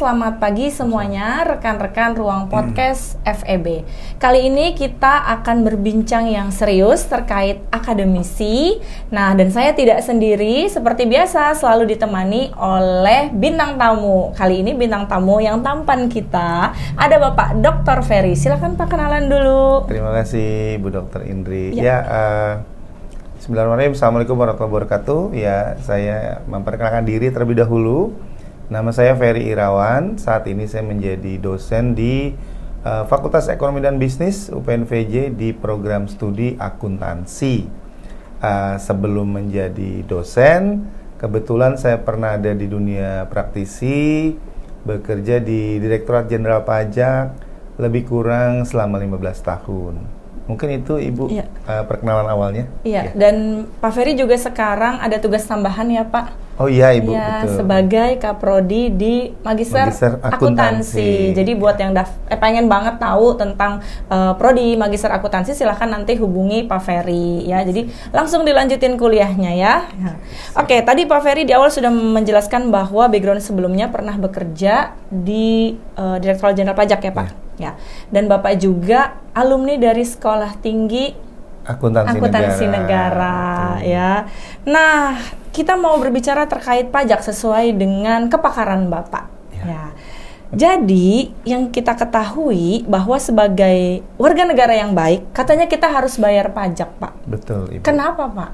selamat pagi semuanya rekan-rekan Ruang Podcast FEB. Kali ini kita akan berbincang yang serius terkait akademisi. Nah, dan saya tidak sendiri, seperti biasa selalu ditemani oleh bintang tamu. Kali ini bintang tamu yang tampan kita ada Bapak Dr. Ferry. Silakan Pak, kenalan dulu. Terima kasih Bu Dr. Indri. Bismillahirrahmanirrahim. Assalamualaikum warahmatullahi wabarakatuh. Ya, saya memperkenalkan diri terlebih dahulu. Nama saya Ferry Irawan. Saat ini saya menjadi dosen di Fakultas Ekonomi dan Bisnis UPNVJ di program studi akuntansi. Sebelum menjadi dosen, kebetulan saya pernah ada di dunia praktisi, bekerja di Direktorat Jenderal Pajak lebih kurang selama 15 tahun. Mungkin itu Ibu perkenalan awalnya. Iya, dan Pak Ferry juga sekarang ada tugas tambahan ya Pak? Oh iya Ibu, ya, betul. Sebagai Kaprodi di Magister Akuntansi. Jadi buat yang pengen banget tahu tentang Prodi Magister Akuntansi, silahkan nanti hubungi Pak Ferry ya. Jadi langsung dilanjutin kuliahnya ya. Oke, tadi Pak Ferry di awal sudah menjelaskan bahwa background sebelumnya pernah bekerja di Direktorat Jenderal Pajak ya Pak. Ya. Dan Bapak juga alumni dari Sekolah Tinggi Akuntansi Negara ya. Nah, kita mau berbicara terkait pajak sesuai dengan kepakaran Bapak. Ya. Jadi, yang kita ketahui bahwa sebagai warga negara yang baik, katanya kita harus bayar pajak, Pak. Betul, Ibu. Kenapa, Pak?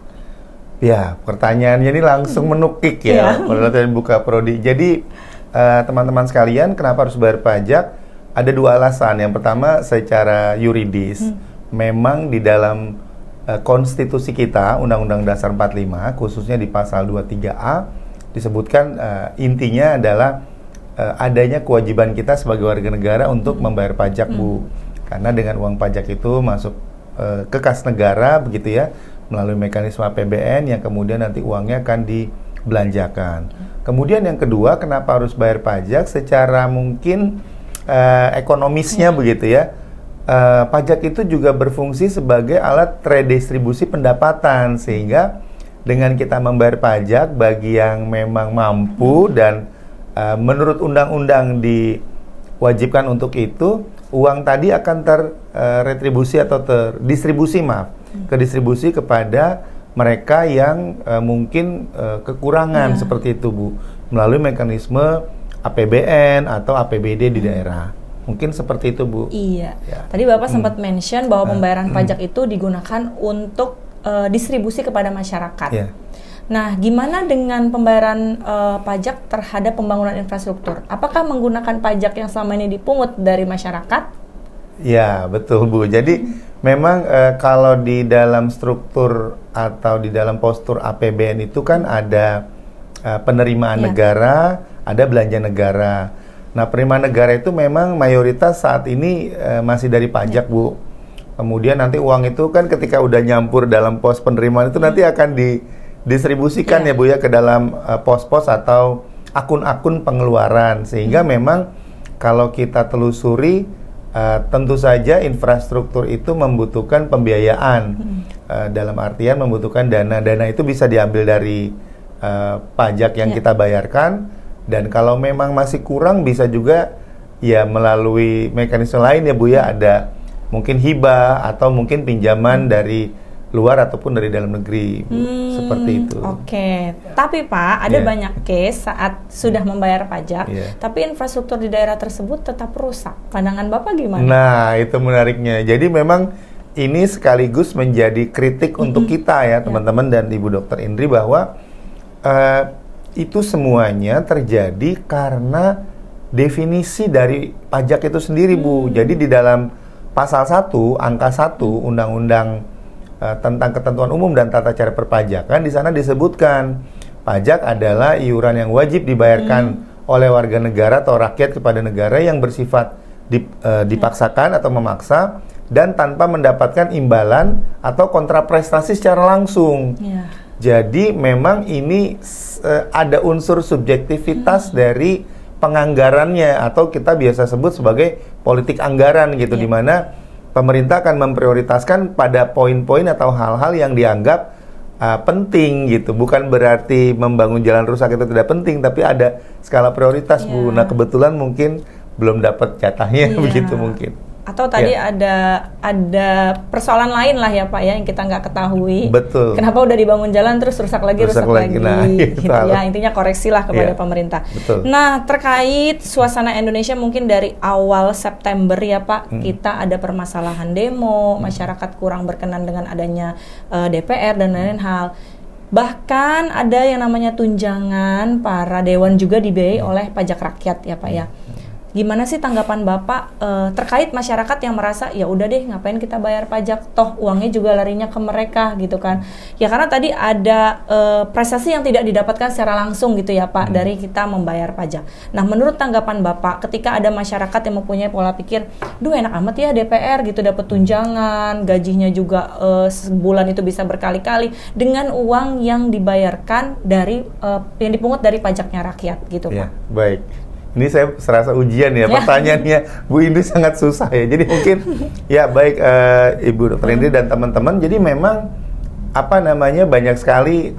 Ya, pertanyaannya ini langsung menukik ya. Pada saat buka prodi. Jadi, teman-teman sekalian, kenapa harus bayar pajak? Ada dua alasan. Yang pertama, secara yuridis. Memang di dalam konstitusi kita, Undang-Undang Dasar 45, khususnya di pasal 23A, disebutkan intinya adalah adanya kewajiban kita sebagai warga negara untuk membayar pajak, Bu. Karena dengan uang pajak itu masuk ke kas negara, begitu ya, melalui mekanisme APBN yang kemudian nanti uangnya akan dibelanjakan. Kemudian yang kedua, kenapa harus bayar pajak? Secara mungkin ekonomisnya begitu ya. Pajak itu juga berfungsi sebagai alat redistribusi pendapatan, sehingga dengan kita membayar pajak bagi yang memang mampu dan menurut undang-undang diwajibkan untuk itu, uang tadi akan terretribusi atau terdistribusi kedistribusi kepada mereka yang mungkin kekurangan seperti itu, Bu, melalui mekanisme APBN atau APBD di daerah. Mungkin seperti itu, Bu. Iya. Ya. Tadi Bapak sempat mention bahwa pembayaran pajak itu digunakan untuk distribusi kepada masyarakat. Yeah. Nah, gimana dengan pembayaran pajak terhadap pembangunan infrastruktur? Apakah menggunakan pajak yang selama ini dipungut dari masyarakat? Ya, betul, Bu. Jadi memang kalau di dalam struktur atau di dalam postur APBN itu kan ada penerimaan negara, ada belanja negara. Nah, penerimaan negara itu memang mayoritas saat ini masih dari pajak, Bu. Kemudian nanti uang itu kan ketika udah nyampur dalam pos penerimaan itu nanti akan didistribusikan ya, Bu ya, ke dalam pos-pos atau akun-akun pengeluaran. Sehingga memang kalau kita telusuri, tentu saja infrastruktur itu membutuhkan pembiayaan. Dalam artian membutuhkan dana. Dana itu bisa diambil dari pajak yang kita bayarkan. Dan kalau memang masih kurang, bisa juga ya melalui mekanisme lain ya, Bu ya, ada mungkin hibah atau mungkin pinjaman dari luar ataupun dari dalam negeri, Bu. Seperti itu. Oke. Tapi Pak, ada banyak case saat sudah membayar pajak, tapi infrastruktur di daerah tersebut tetap rusak. Pandangan Bapak gimana? Nah, itu menariknya. Jadi memang ini sekaligus menjadi kritik untuk kita ya, teman-teman dan Ibu Dr. Indri, bahwa itu semuanya terjadi karena definisi dari pajak itu sendiri, Bu. Jadi di dalam pasal 1, angka 1 Undang-Undang tentang Ketentuan Umum dan Tata Cara Perpajakan, di sana disebutkan pajak adalah iuran yang wajib dibayarkan oleh warga negara atau rakyat kepada negara yang bersifat dipaksakan atau memaksa dan tanpa mendapatkan imbalan atau kontraprestasi secara langsung. Jadi memang ini ada unsur subjektivitas dari penganggarannya, atau kita biasa sebut sebagai politik anggaran gitu, di mana pemerintah akan memprioritaskan pada poin-poin atau hal-hal yang dianggap penting gitu. Bukan berarti membangun jalan rusak itu tidak penting, tapi ada skala prioritas Bu. Nah kebetulan mungkin belum dapat jatahnya begitu mungkin. Atau tadi ada persoalan lain lah ya Pak ya yang kita nggak ketahui. Betul. Kenapa udah dibangun jalan terus rusak lagi. Nah, gitu ya. Intinya koreksilah kepada pemerintah. Betul. Nah, terkait suasana Indonesia mungkin dari awal September ya Pak, kita ada permasalahan demo, masyarakat kurang berkenan dengan adanya DPR dan lain-lain hal. Bahkan ada yang namanya tunjangan para dewan juga dibiayai oleh pajak rakyat ya Pak ya. Gimana sih tanggapan Bapak terkait masyarakat yang merasa ya udah deh ngapain kita bayar pajak, toh uangnya juga larinya ke mereka gitu kan. Ya karena tadi ada prestasi yang tidak didapatkan secara langsung gitu ya Pak dari kita membayar pajak. Nah menurut tanggapan Bapak ketika ada masyarakat yang mempunyai pola pikir, duh enak amat ya DPR gitu dapat tunjangan, gajinya juga sebulan itu bisa berkali-kali dengan uang yang dibayarkan dari yang dipungut dari pajaknya rakyat gitu ya, Pak. Baik. Ini saya serasa ujian ya, pertanyaannya Bu Indi sangat susah ya. Jadi mungkin ya baik Ibu Dr. Indri dan teman-teman. Jadi memang banyak sekali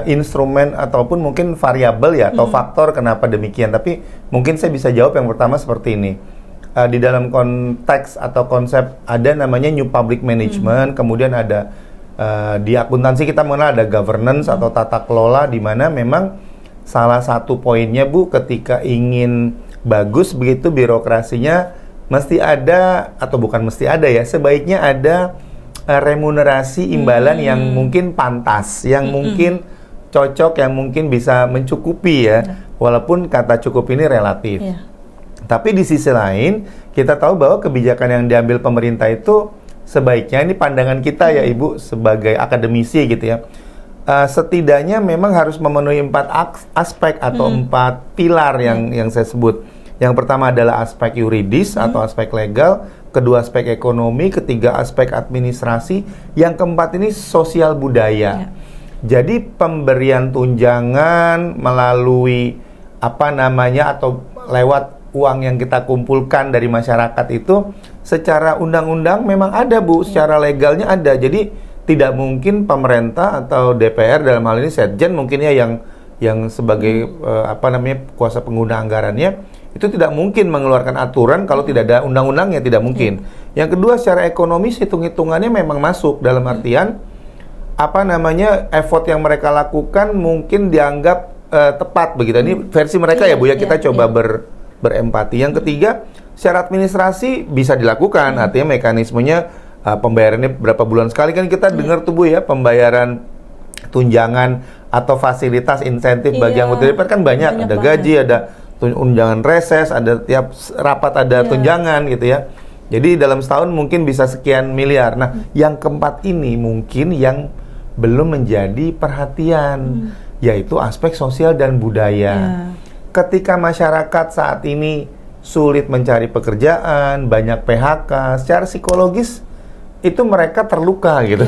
instrumen ataupun mungkin variabel ya atau faktor kenapa demikian. Tapi mungkin saya bisa jawab yang pertama seperti ini. Di dalam konteks atau konsep ada namanya New Public Management, kemudian ada di akuntansi kita mengenal ada governance atau tata kelola, di mana memang salah satu poinnya Bu, ketika ingin bagus begitu birokrasinya mesti ada, atau bukan mesti ada ya, sebaiknya ada remunerasi imbalan yang mungkin pantas, yang mungkin cocok, yang mungkin bisa mencukupi ya, walaupun kata cukup ini relatif. Tapi di sisi lain kita tahu bahwa kebijakan yang diambil pemerintah itu sebaiknya, ini pandangan kita ya Ibu sebagai akademisi gitu ya, setidaknya memang harus memenuhi 4 aspek atau 4 pilar yang saya sebut. Yang pertama adalah aspek yuridis atau aspek legal, kedua aspek ekonomi, ketiga aspek administrasi, yang keempat ini sosial budaya. Jadi pemberian tunjangan melalui atau lewat uang yang kita kumpulkan dari masyarakat itu secara undang-undang memang ada Bu, secara legalnya ada. Jadi tidak mungkin pemerintah atau DPR dalam hal ini Setjen mungkin ya yang sebagai kuasa pengguna anggarannya itu tidak mungkin mengeluarkan aturan kalau tidak ada undang-undangnya, tidak mungkin. Yang kedua secara ekonomis hitung-hitungannya memang masuk dalam artian effort yang mereka lakukan mungkin dianggap tepat begitu. Ini versi mereka ya Bu ya, kita coba berempati. Yang ketiga secara administrasi bisa dilakukan, artinya mekanismenya pembayarannya berapa bulan sekali kan kita dengar tuh Bu ya, pembayaran tunjangan atau fasilitas insentif bagi anggota DPR kan banyak ada gaji, ada tunjangan reses, ada tiap rapat ada tunjangan gitu ya. Jadi dalam setahun mungkin bisa sekian miliar. Nah, yang keempat ini mungkin yang belum menjadi perhatian, yaitu aspek sosial dan budaya. Ketika masyarakat saat ini sulit mencari pekerjaan, banyak PHK, secara psikologis itu mereka terluka gitu.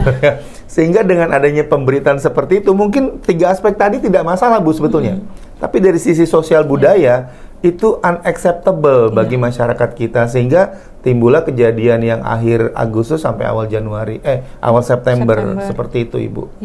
Sehingga dengan adanya pemberitaan seperti itu mungkin 3 aspek tadi tidak masalah Bu sebetulnya. Tapi dari sisi sosial budaya itu unacceptable bagi masyarakat kita, sehingga timbullah kejadian yang akhir Agustus sampai awal September seperti itu Ibu.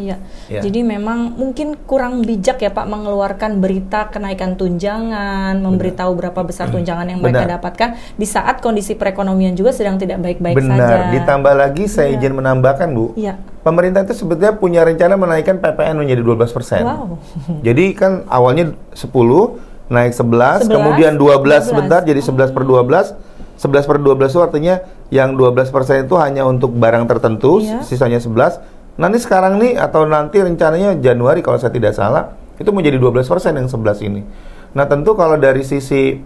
Jadi memang mungkin kurang bijak ya Pak mengeluarkan berita kenaikan tunjangan, memberitahu berapa besar tunjangan yang mereka dapatkan di saat kondisi perekonomian juga sedang tidak baik-baik saja. Ditambah lagi saya izin menambahkan Bu, pemerintah itu sebetulnya punya rencana menaikkan PPN menjadi 12%. Jadi kan awalnya 10, naik 11, kemudian 12 sebentar jadi 11/12. 11/12 itu artinya yang 12% itu hanya untuk barang tertentu, sisanya 11. Nanti sekarang nih atau nanti rencananya Januari kalau saya tidak salah itu menjadi 12% yang 11 ini. Nah, tentu kalau dari sisi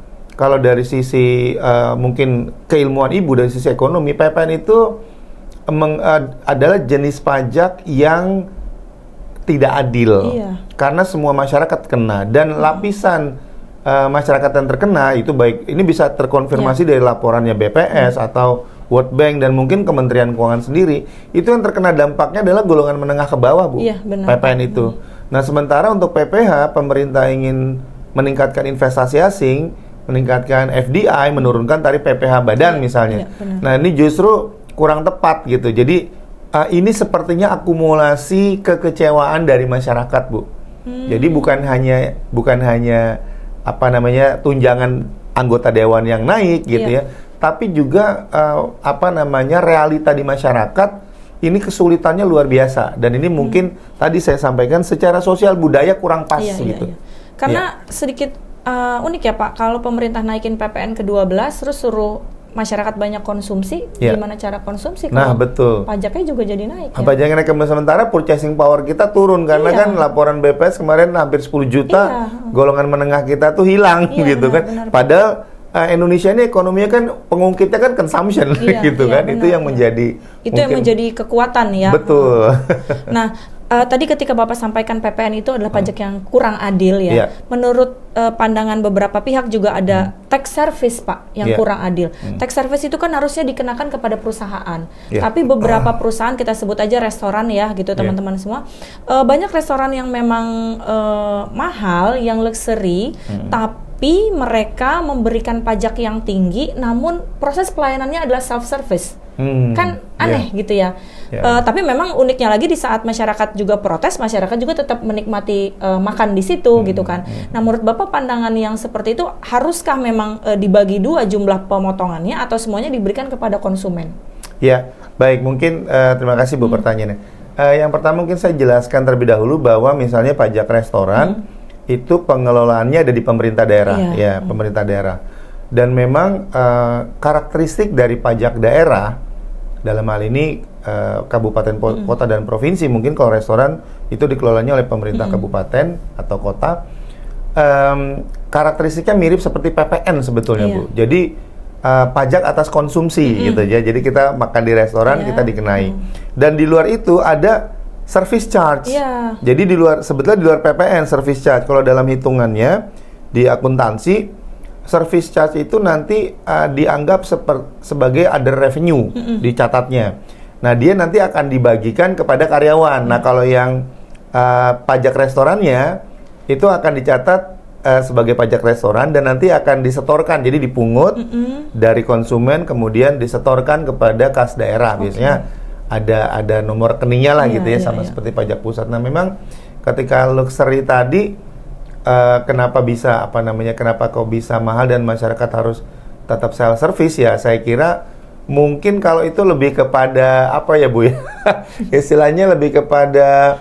mungkin keilmuan Ibu dari sisi ekonomi, PPN itu adalah jenis pajak yang tidak adil. Karena semua masyarakat kena dan lapisan masyarakat yang terkena itu baik ini bisa terkonfirmasi dari laporannya BPS atau World Bank dan mungkin Kementerian Keuangan sendiri, itu yang terkena dampaknya adalah golongan menengah ke bawah Bu, PPN itu. Nah sementara untuk PPH pemerintah ingin meningkatkan investasi asing, meningkatkan FDI, menurunkan tarif PPH badan misalnya. Nah ini justru kurang tepat gitu. Jadi Ini sepertinya akumulasi kekecewaan dari masyarakat, Bu. Jadi bukan hanya apa namanya tunjangan anggota dewan yang naik gitu ya, tapi juga apa namanya realita di masyarakat ini kesulitannya luar biasa, dan ini mungkin tadi saya sampaikan secara sosial budaya kurang pas gitu. Karena sedikit unik ya Pak, kalau pemerintah naikin PPN ke-12 terus suruh masyarakat banyak konsumsi, gimana cara konsumsi kalau betul. pajaknya juga jadi naik ya? Pajaknya naik, sementara purchasing power kita turun karena kan laporan BPS kemarin hampir 10 juta golongan menengah kita tuh hilang gitu kan. Benar. Padahal Indonesia ini ekonominya kan pengungkitnya kan consumption gitu kan. Benar, itu yang menjadi yang menjadi kekuatan ya. Betul. Nah, tadi ketika Bapak sampaikan PPN itu adalah pajak yang kurang adil ya. Menurut pandangan beberapa pihak juga ada tax service Pak yang kurang adil. Tax service itu kan harusnya dikenakan kepada perusahaan. Tapi beberapa perusahaan, kita sebut aja restoran ya gitu teman-teman semua. Banyak restoran yang memang mahal, yang luxury, tapi mereka memberikan pajak yang tinggi, namun proses pelayanannya adalah self-service. Kan aneh gitu ya. Tapi memang uniknya lagi di saat masyarakat juga protes, masyarakat juga tetap menikmati makan di situ gitu kan. Nah, menurut Bapak pandangan yang seperti itu, haruskah memang dibagi dua jumlah pemotongannya atau semuanya diberikan kepada konsumen? Ya, baik. Mungkin terima kasih Bu pertanyaannya. Yang pertama mungkin saya jelaskan terlebih dahulu bahwa misalnya pajak restoran itu pengelolaannya ada di pemerintah daerah, pemerintah daerah. Dan memang karakteristik dari pajak daerah dalam hal ini kabupaten, kota dan provinsi, mungkin kalau restoran itu dikelolanya oleh pemerintah kabupaten atau kota, karakteristiknya mirip seperti PPN sebetulnya Bu. Jadi pajak atas konsumsi gitu ya. Jadi kita makan di restoran kita dikenai. Dan di luar itu ada service charge. Jadi sebetulnya di luar PPN service charge. Kalau dalam hitungannya di akuntansi, service charge itu nanti dianggap sebagai other revenue dicatatnya. Nah, dia nanti akan dibagikan kepada karyawan. Nah, kalau yang pajak restorannya itu akan dicatat sebagai pajak restoran dan nanti akan disetorkan. Jadi dipungut dari konsumen kemudian disetorkan kepada kas daerah. Biasanya ada nomor rekeningnya lah gitu ya, sama seperti pajak pusat. Nah, memang ketika luxury tadi kenapa kok bisa mahal dan masyarakat harus tetap self service ya, saya kira mungkin kalau itu lebih kepada apa ya Bu ya istilahnya lebih kepada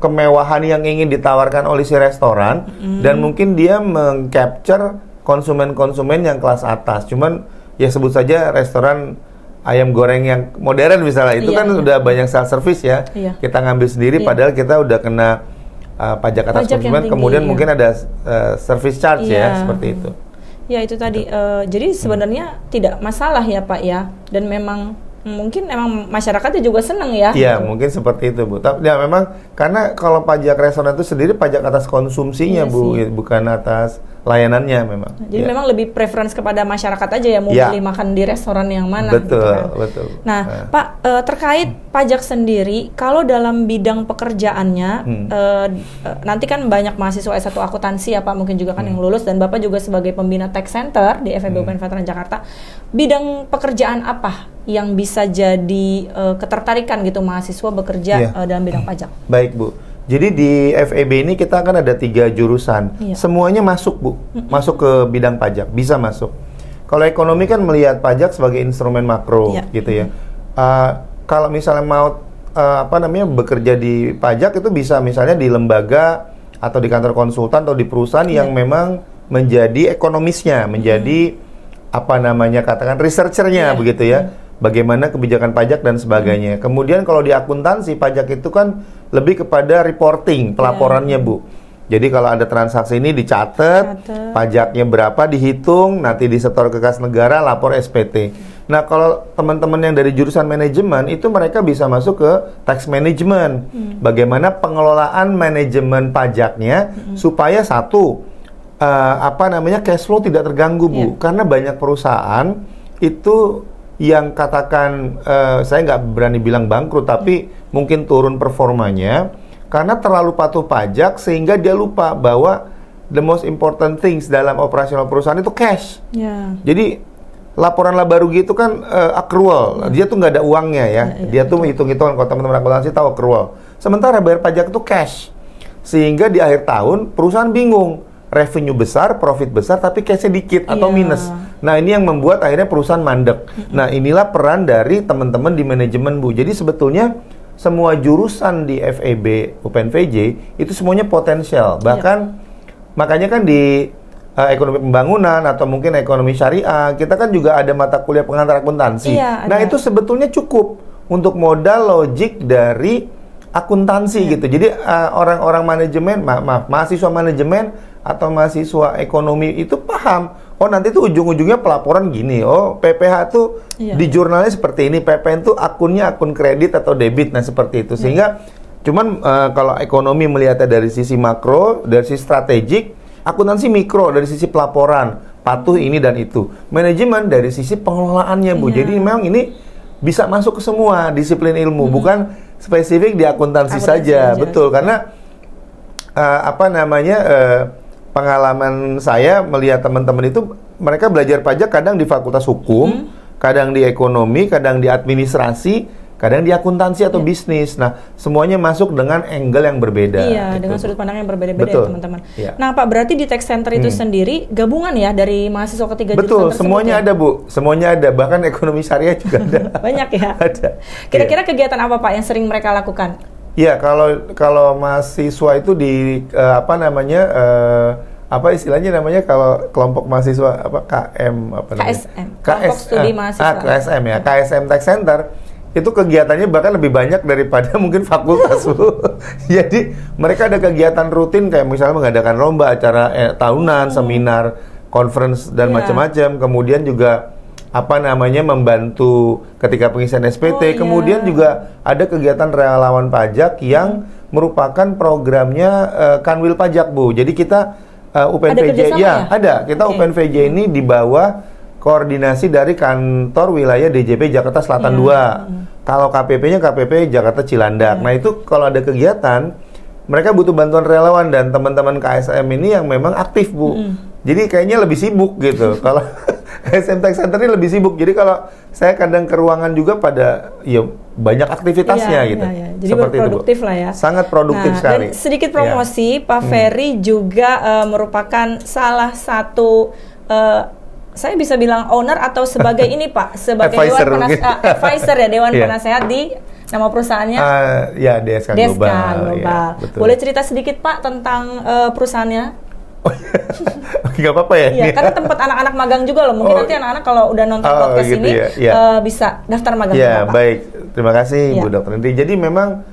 kemewahan yang ingin ditawarkan oleh si restoran dan mungkin dia meng-capture konsumen-konsumen yang kelas atas. Cuman ya sebut saja restoran ayam goreng yang modern misalnya, itu kan udah banyak self service ya. Kita ngambil sendiri padahal kita udah kena pajak atas konsumen, kemudian mungkin ada service charge ya, seperti itu. Ya itu tadi, jadi sebenarnya tidak masalah ya Pak ya, dan memang mungkin masyarakatnya juga senang ya. Iya, mungkin seperti itu Bu. Tapi ya memang karena kalau pajak restoran itu sendiri pajak atas konsumsinya Bu, bukan atas layanannya memang. Jadi memang lebih preference kepada masyarakat aja ya mau pilih makan di restoran yang mana. Betul, gitu kan. betul. Nah, Pak terkait pajak sendiri, kalau dalam bidang pekerjaannya nanti kan banyak mahasiswa S1 akuntansi ya Pak, mungkin juga kan yang lulus, dan Bapak juga sebagai pembina tax center di FEB UPN Veteran Jakarta. Bidang pekerjaan apa yang bisa jadi ketertarikan gitu mahasiswa bekerja dalam bidang pajak? Baik Bu. Jadi di FEB ini kita kan ada 3 jurusan, semuanya masuk Bu, masuk ke bidang pajak, bisa masuk. Kalau ekonomi kan melihat pajak sebagai instrumen makro, gitu ya. Kalau misalnya mau bekerja di pajak itu bisa misalnya di lembaga atau di kantor konsultan atau di perusahaan yang memang menjadi ekonomisnya, menjadi katakan researchernya begitu ya. Bagaimana kebijakan pajak dan sebagainya. Kemudian kalau di akuntansi, pajak itu kan lebih kepada reporting, pelaporannya Bu. Jadi kalau ada transaksi ini dicatat, pajaknya berapa dihitung, nanti disetor ke kas negara, lapor SPT. Nah, kalau teman-teman yang dari jurusan manajemen itu mereka bisa masuk ke tax management. Bagaimana pengelolaan manajemen pajaknya supaya cash flow tidak terganggu Bu. Karena banyak perusahaan itu yang katakan saya nggak berani bilang bangkrut, tapi mungkin turun performanya karena terlalu patuh pajak sehingga dia lupa bahwa the most important things dalam operasional perusahaan itu cash. Jadi laporan laba rugi itu kan accrual, dia tuh nggak ada uangnya ya. Dia tuh hitung-hitungan, kalau teman-teman akuntansi tahu accrual. Sementara bayar pajak itu cash, sehingga di akhir tahun perusahaan bingung, revenue besar, profit besar, tapi cashnya dikit atau minus. Nah ini yang membuat akhirnya perusahaan mandek. Nah inilah peran dari teman-teman di manajemen Bu. Jadi sebetulnya semua jurusan di FEB, UPN-VJ itu semuanya potensial. Bahkan makanya kan di ekonomi pembangunan atau mungkin ekonomi syariah, kita kan juga ada mata kuliah pengantar akuntansi. Nah itu sebetulnya cukup untuk modal logik dari akuntansi gitu. Jadi orang-orang manajemen, mahasiswa manajemen atau mahasiswa ekonomi itu paham, oh nanti tuh ujung-ujungnya pelaporan gini, oh PPH tuh di jurnalnya seperti ini, PPN tuh akunnya akun kredit atau debit, nah seperti itu. Sehingga cuman kalau ekonomi melihatnya dari sisi makro, dari sisi strategik, akuntansi mikro dari sisi pelaporan, patuh ini dan itu. Manajemen dari sisi pengelolaannya Bu. Jadi memang ini bisa masuk ke semua disiplin ilmu, bukan spesifik di akuntansi saja. Betul, karena pengalaman saya melihat teman-teman itu, mereka belajar pajak kadang di fakultas hukum, kadang di ekonomi, kadang di administrasi, kadang di akuntansi atau bisnis. Nah, semuanya masuk dengan angle yang berbeda. Iya, gitu. Dengan sudut pandang yang berbeda-beda ya teman-teman. Nah, Pak, berarti di Tech Center itu sendiri gabungan ya dari mahasiswa ketiga jurusan tersebut. Betul, semuanya ada Bu, semuanya ada. Bahkan ekonomi syariah juga ada. Banyak ya? Ada. Kira-kira kegiatan apa Pak yang sering mereka lakukan? Iya, kalau mahasiswa itu di istilahnya namanya kalau kelompok mahasiswa KM KSM. Kelompok Studi Mahasiswa. KSM ya, KSM Tech Center. Itu kegiatannya bahkan lebih banyak daripada mungkin fakultas Bu. Jadi mereka ada kegiatan rutin kayak misalnya mengadakan lomba, acara tahunan, seminar, conference dan macam-macam. Kemudian juga membantu ketika pengisian SPT. Kemudian juga ada kegiatan relawan pajak yang merupakan programnya Kanwil Pajak Bu. Jadi kita UPN-VJ ada. Kita UPN-VJ ini di bawah koordinasi dari kantor wilayah DJP Jakarta Selatan 2. Kalau KPP-nya KPP Jakarta Cilandak. Nah itu kalau ada kegiatan, mereka butuh bantuan relawan dan teman-teman KSM ini yang memang aktif Bu. Jadi kayaknya lebih sibuk gitu. Kalau KSM Tech Center ini lebih sibuk. Jadi kalau saya kadang ke ruangan juga pada banyak aktivitasnya gitu. Jadi produktif lah ya. Sangat produktif sekali. Dan sedikit promosi, Pak Ferry juga merupakan salah satu saya bisa bilang owner atau sebagai ini Pak, sebagai advisor ya, Dewan Penasehat di nama perusahaannya? DSK Global. Ya, boleh cerita sedikit Pak tentang perusahaannya? Gak apa-apa ya? Iya, karena tempat anak-anak magang juga loh. Mungkin nanti anak-anak kalau udah nonton podcast ini bisa daftar magang. Ya, baik. Terima kasih Bu Dr. Indri. Jadi memang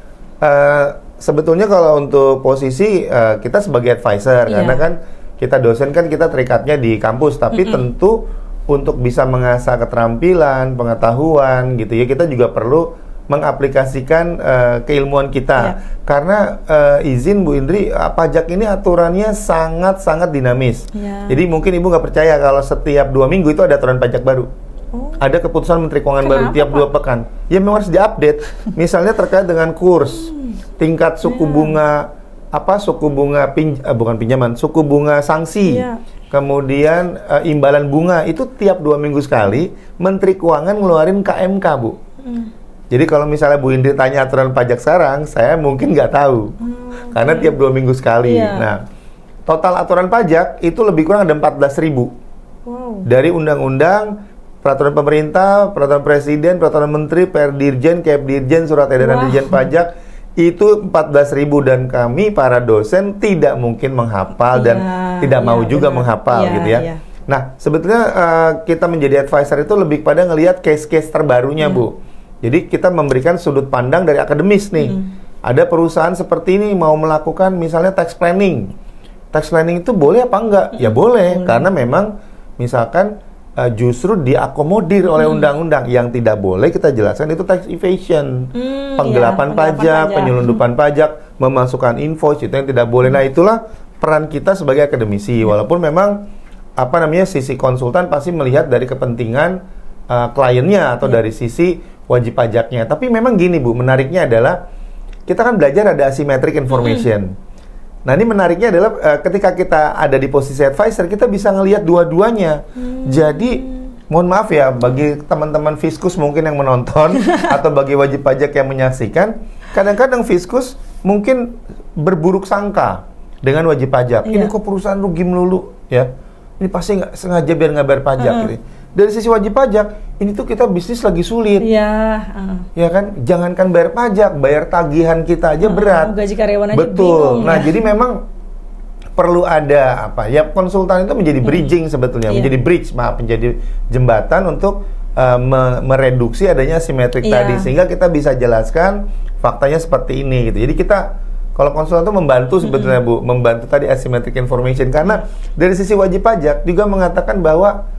sebetulnya kalau untuk posisi kita sebagai advisor, karena kan kita dosen kan kita terikatnya di kampus, tapi tentu untuk bisa mengasah keterampilan, pengetahuan gitu ya, kita juga perlu mengaplikasikan keilmuan kita. Karena izin Bu Indri, pajak ini aturannya sangat-sangat dinamis. Jadi mungkin Ibu nggak percaya kalau setiap 2 minggu itu ada aturan pajak baru. Ada keputusan Menteri Keuangan baru tiap 2 pekan. Ya memang harus diupdate. Misalnya terkait dengan kurs, tingkat suku bunga, suku bunga sanksi, kemudian imbalan bunga, itu tiap 2 minggu sekali Menteri Keuangan ngeluarin KMK Bu. Jadi kalau misalnya Bu Indri tanya aturan pajak sekarang, saya mungkin nggak tahu, karena tiap 2 minggu sekali. Nah, total aturan pajak itu lebih kurang ada 14.000 dari undang-undang, peraturan pemerintah, peraturan presiden, peraturan menteri, perdirjen, kepdirjen, surat edaran dirjen pajak. Itu 14.000 dan kami para dosen tidak mungkin menghafal dan tidak mau juga menghafal gitu ya. Nah, sebetulnya kita menjadi advisor itu lebih pada ngelihat case-case terbarunya Bu. Jadi kita memberikan sudut pandang dari akademis nih. Ada perusahaan seperti ini mau melakukan misalnya tax planning. Tax planning itu boleh apa enggak? Ya boleh, karena memang misalkan justru diakomodir oleh undang-undang. Yang tidak boleh kita jelaskan itu tax evasion, penggelapan pajak, penyelundupan pajak, memasukkan invoice, itu yang tidak boleh. Nah, itulah peran kita sebagai akademisi. Walaupun memang sisi konsultan pasti melihat dari kepentingan kliennya atau dari sisi wajib pajaknya. Tapi memang gini Bu, menariknya adalah kita kan belajar ada asymmetric information. Nah, ini menariknya adalah ketika kita ada di posisi advisor, kita bisa ngelihat dua-duanya. Jadi mohon maaf ya, bagi teman-teman Fiskus mungkin yang menonton atau bagi wajib pajak yang menyaksikan, kadang-kadang Fiskus mungkin berburuk sangka dengan wajib pajak. Ini kok perusahaan rugi melulu, ya? Ini pasti nggak sengaja biar nggak bayar pajak, gitu. Dari sisi wajib pajak, ini tuh kita bisnis lagi sulit. Ya kan? Jangankan bayar pajak, bayar tagihan kita aja berat. Gaji karyawan aja betul. Bingung, nah, jadi memang perlu ada apa? Ya, konsultan itu menjadi bridging sebetulnya, menjadi jembatan untuk mereduksi adanya asimetrik tadi, sehingga kita bisa jelaskan faktanya seperti ini, gitu. Jadi kita kalau konsultan itu membantu sebetulnya, Bu, membantu tadi asymmetric information, karena dari sisi wajib pajak juga mengatakan bahwa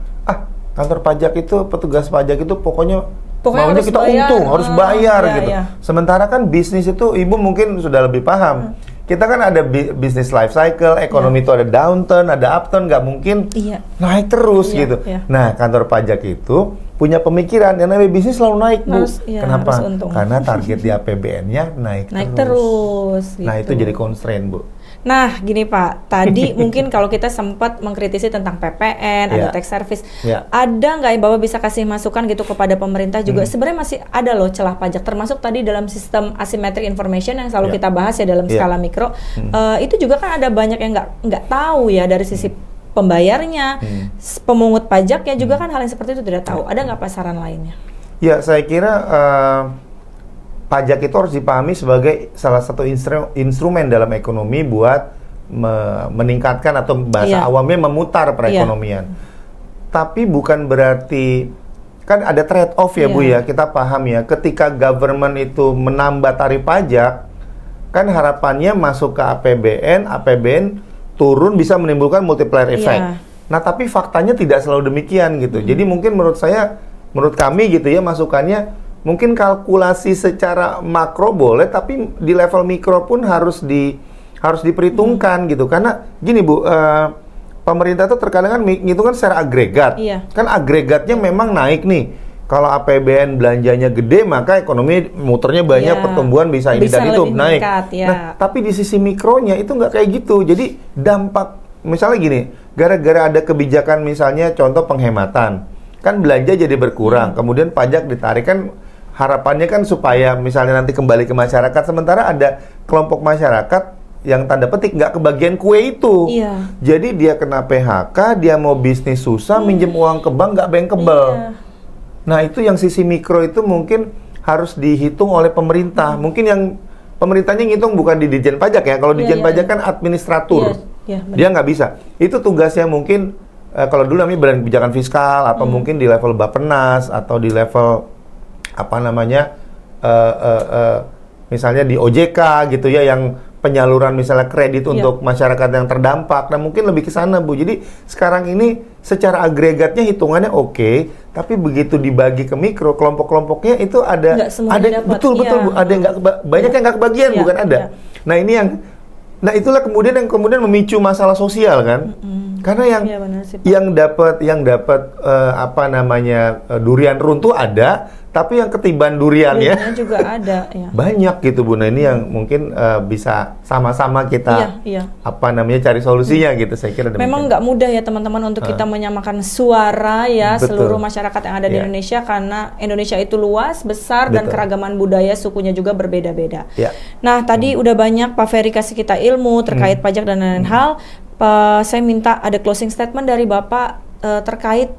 kantor pajak itu, petugas pajak itu pokoknya maunya kita bayar, untung, harus bayar gitu. Sementara kan bisnis itu Ibu mungkin sudah lebih paham. Kita kan ada bisnis life cycle, ekonomi itu ada downturn, ada upturn, nggak mungkin naik terus gitu. Nah, kantor pajak itu punya pemikiran yang namanya bisnis selalu naik, Bu. Kenapa? Karena target di APBN-nya naik terus. Gitu. Nah, itu jadi constraint, Bu. Nah, gini Pak, tadi mungkin kalau kita sempat mengkritisi tentang PPN, ada tax service, ada nggak ya Bapak bisa kasih masukan gitu kepada pemerintah juga? Sebenarnya masih ada loh celah pajak, termasuk tadi dalam sistem asymmetric information yang selalu kita bahas ya dalam skala mikro. Itu juga kan ada banyak yang nggak tahu ya dari sisi pembayarnya, pemungut pajaknya juga kan hal yang seperti itu tidak tahu. Ada nggak pasaran lainnya? Ya, saya kira pajak itu harus dipahami sebagai salah satu instrumen dalam ekonomi buat meningkatkan atau bahasa awamnya memutar perekonomian. Tapi bukan berarti, kan ada trade off ya Bu ya, kita paham ya, ketika government itu menambah tarif pajak, kan harapannya masuk ke APBN turun bisa menimbulkan multiplier effect. Nah, tapi faktanya tidak selalu demikian gitu. Jadi mungkin menurut kami gitu ya, masukannya mungkin kalkulasi secara makro boleh, tapi di level mikro pun harus diperhitungkan gitu. Karena gini Bu, pemerintah itu terkadang kan ngitungkan secara agregat. Kan agregatnya memang naik nih. Kalau APBN belanjanya gede, maka ekonomi muternya banyak, pertumbuhan bisa ini dan itu naik. Nah, tapi di sisi mikronya itu nggak kayak gitu. Jadi dampak, misalnya gini, gara-gara ada kebijakan misalnya contoh penghematan, kan belanja jadi berkurang, kemudian pajak ditarik, kan harapannya kan supaya misalnya nanti kembali ke masyarakat, sementara ada kelompok masyarakat yang tanda petik nggak kebagian kue itu. Jadi dia kena PHK, dia mau bisnis susah, minjem uang ke bank nggak bankable. Nah, itu yang sisi mikro itu mungkin harus dihitung oleh pemerintah. Mungkin yang pemerintahnya ngitung bukan di Ditjen Pajak ya. Kalau Ditjen Pajak kan administratur, dia nggak bisa. Itu tugasnya mungkin kalau dulu namanya Badan Kebijakan Fiskal, atau mungkin di level Bappenas, atau di level misalnya di OJK gitu ya, yang penyaluran misalnya kredit untuk masyarakat yang terdampak. Nah, mungkin lebih ke sana Bu. Jadi sekarang ini secara agregatnya hitungannya oke, tapi begitu dibagi ke mikro, kelompok-kelompoknya itu ada betul Bu, ada yang banyak yang nggak kebagian, bukan ada. Nah, ini itulah kemudian memicu masalah sosial kan. Karena yang dapat durian runtuh ada, tapi yang ketiban duriannya juga ada banyak gitu Bu. Nah, ini yang mungkin bisa sama-sama kita cari solusinya gitu. Saya kira demikian. Memang nggak mudah ya teman-teman untuk kita menyamakan suara ya seluruh masyarakat yang ada di Indonesia, karena Indonesia itu luas, besar, dan keragaman budaya sukunya juga berbeda-beda. Nah, tadi udah banyak Pak Ferry kasih kita ilmu terkait pajak dan lain-lain hal. Saya minta ada closing statement dari Bapak terkait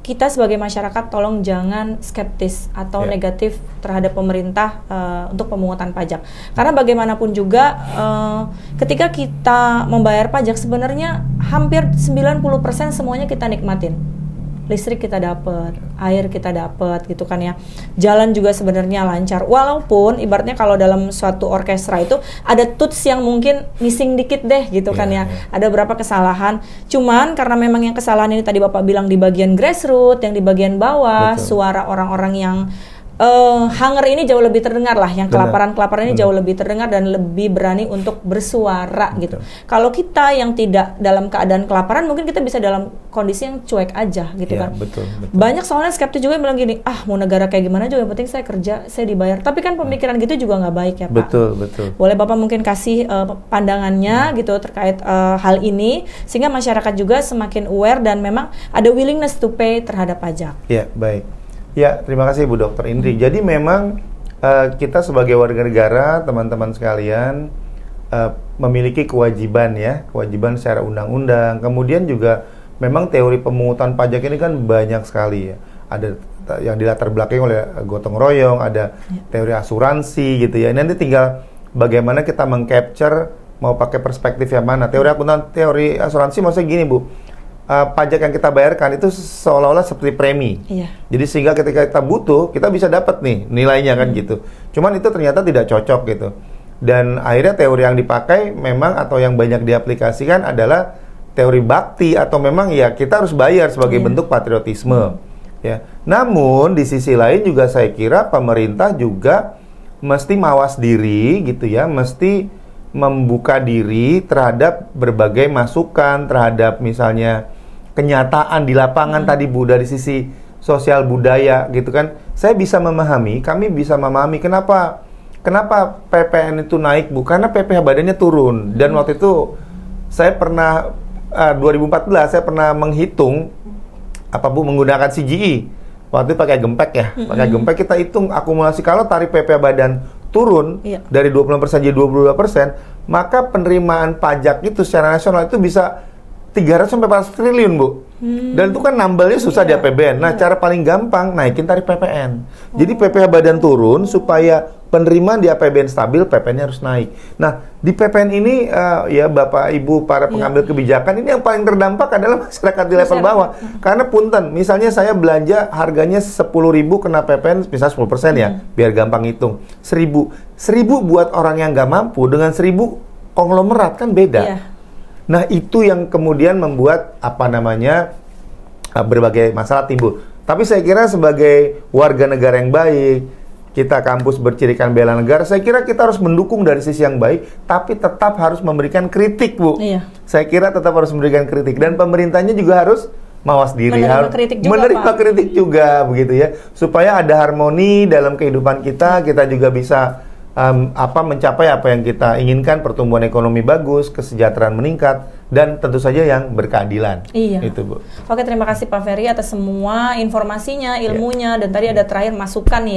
kita sebagai masyarakat, tolong jangan skeptis atau negatif terhadap pemerintah untuk pemungutan pajak. Karena bagaimanapun juga ketika kita membayar pajak, sebenarnya hampir 90% semuanya kita nikmatin. Listrik kita dapat, air kita dapat gitu kan ya. Jalan juga sebenarnya lancar. Walaupun ibaratnya kalau dalam suatu orkestra itu ada tuts yang mungkin missing dikit deh gitu kan ya. Ada berapa kesalahan. Cuman karena memang yang kesalahan ini tadi Bapak bilang di bagian grassroots, yang di bagian bawah, suara orang-orang yang hunger ini jauh lebih terdengar lah, yang kelaparan ini jauh lebih terdengar dan lebih berani untuk bersuara gitu. Kalau kita yang tidak dalam keadaan kelaparan, mungkin kita bisa dalam kondisi yang cuek aja gitu kan. Betul. Banyak soalnya skeptis juga yang bilang gini, mau negara kayak gimana juga, yang penting saya kerja, saya dibayar. Tapi kan pemikiran gitu juga nggak baik ya Pak. Betul. Boleh Bapak mungkin kasih pandangannya gitu terkait hal ini, sehingga masyarakat juga semakin aware dan memang ada willingness to pay terhadap pajak. Ya, baik. Ya, terima kasih Bu Dr. Indri. Jadi memang kita sebagai warga negara, teman-teman sekalian, memiliki kewajiban secara undang-undang. Kemudian juga memang teori pemungutan pajak ini kan banyak sekali ya. Ada yang dilatar belakangi oleh gotong royong, ada teori asuransi gitu ya. Nanti tinggal bagaimana kita meng-capture mau pakai perspektif yang mana. Teori asuransi maksudnya gini Bu. Pajak yang kita bayarkan itu seolah-olah seperti premi. Jadi sehingga ketika kita butuh, kita bisa dapat nih nilainya kan gitu. Cuman itu ternyata tidak cocok gitu. Dan akhirnya teori yang dipakai memang atau yang banyak diaplikasikan adalah teori bakti atau memang ya kita harus bayar sebagai bentuk patriotisme. Ya. Namun di sisi lain juga saya kira pemerintah juga mesti mawas diri gitu ya, mesti membuka diri terhadap berbagai masukan terhadap misalnya kenyataan di lapangan tadi Bu, dari sisi sosial budaya gitu kan. Kami bisa memahami kenapa PPN itu naik Bu, karena PPh badannya turun. Dan waktu itu saya pernah 2014 saya pernah menghitung Bu menggunakan CGI. Waktu itu pakai gempek ya. Pakai gempek kita hitung akumulasi kalau tarif PPh badan turun dari 20% jadi 22%, maka penerimaan pajak itu secara nasional itu bisa 300 sampai 400 triliun, Bu. Dan itu kan nambelnya susah di APBN. Nah, cara paling gampang naikin tarif PPN. Jadi PPh badan turun supaya penerimaan di APBN stabil, PPN-nya harus naik. Nah, di PPN ini ya Bapak Ibu para pengambil kebijakan ini yang paling terdampak adalah masyarakat di level bawah. Karena punten, misalnya saya belanja harganya 10.000 kena PPN bisa 10% ya, biar gampang hitung. 1.000 buat orang yang nggak mampu dengan 1.000 konglomerat kan beda. Nah, itu yang kemudian membuat berbagai masalah timbul. Tapi saya kira sebagai warga negara yang baik, kita kampus bercirikan bela negara, saya kira kita harus mendukung dari sisi yang baik, tapi tetap harus memberikan kritik, Bu. Saya kira tetap harus memberikan kritik, dan pemerintahnya juga harus mawas diri, menerima kritik juga begitu ya, supaya ada harmoni dalam kehidupan kita juga bisa mencapai apa yang kita inginkan, pertumbuhan ekonomi bagus, kesejahteraan meningkat, dan tentu saja yang berkeadilan. Itu Bu. Oke, terima kasih Pak Ferry atas semua informasinya, ilmunya, dan tadi ada terakhir masukan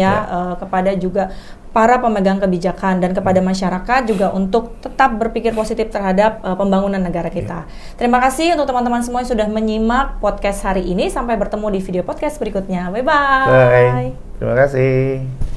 kepada juga para pemegang kebijakan dan kepada masyarakat juga untuk tetap berpikir positif terhadap pembangunan negara kita. Terima kasih untuk teman-teman semua yang sudah menyimak podcast hari ini. Sampai bertemu di video podcast berikutnya. Bye-bye. Terima kasih.